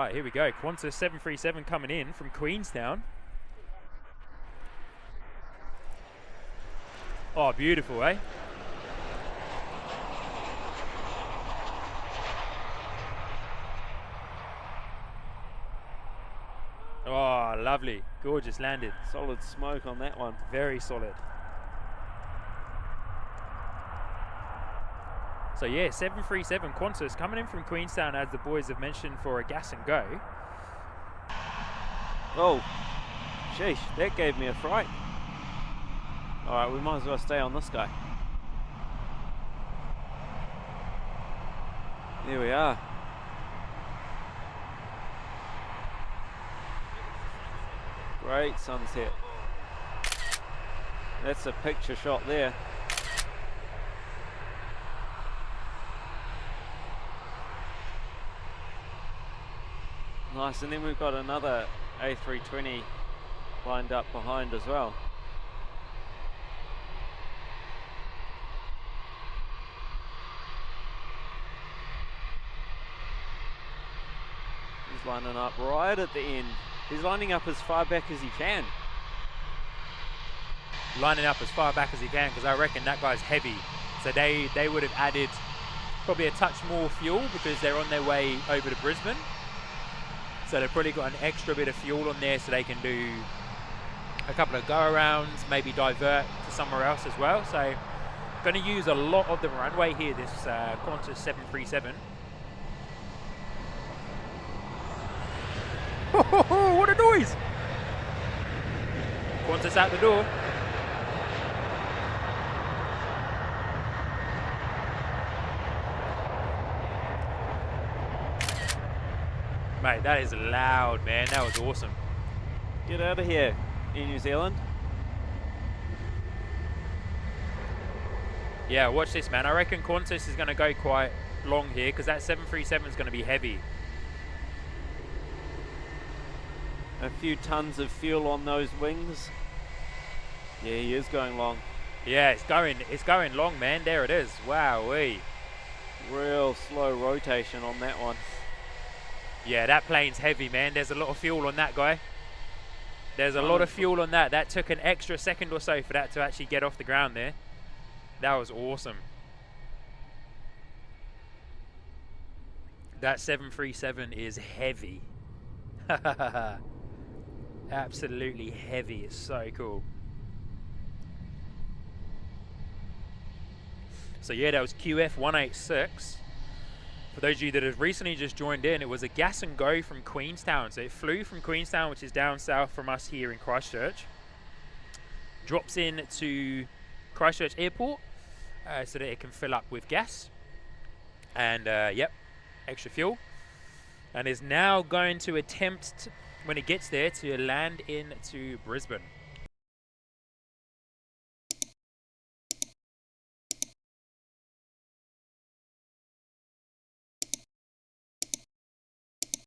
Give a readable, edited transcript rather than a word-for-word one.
right, here we go. Qantas 737 coming in from Queenstown. Oh, beautiful, eh? Oh, lovely. Gorgeous landed. Solid smoke on that one. Very solid. So yeah, 737 Qantas coming in from Queenstown, as the boys have mentioned, for a gas and go. Oh, sheesh, that gave me a fright. All right, we might as well stay on this guy. Here we are. Great sunset. That's a picture shot there. Nice, and then we've got another A320 lined up behind as well. He's lining up right at the end. He's lining up as far back as he can. Lining up as far back as he can, because I reckon that guy's heavy. So they would have added probably a touch more fuel because they're on their way over to Brisbane. So they've probably got an extra bit of fuel on there so they can do a couple of go-arounds, maybe divert to somewhere else as well. So going to use a lot of the runway here, this Qantas 737. What a noise! Qantas out the door. Mate, that is loud, man. That was awesome. Get out of here, in New Zealand. Yeah, watch this, man. I reckon Qantas is going to go quite long here because that 737 is going to be heavy. A few tons of fuel on those wings. Yeah, he is going long. Yeah, it's going long, man. There it is. Wowee. Real slow rotation on that one. Yeah, that plane's heavy, man. There's a lot of fuel on that guy. There's a lot of fuel on that. That took an extra second or so for that to actually get off the ground there. That was awesome. That 737 is heavy. Absolutely heavy. It's so cool. So yeah, that was QF 186. For those of you that have recently just joined in, it was a gas and go from Queenstown. So it flew from Queenstown, which is down south from us here in Christchurch. Drops in to Christchurch Airport so that it can fill up with gas. And yep, extra fuel. And is now going to attempt, when it gets there, to land into Brisbane.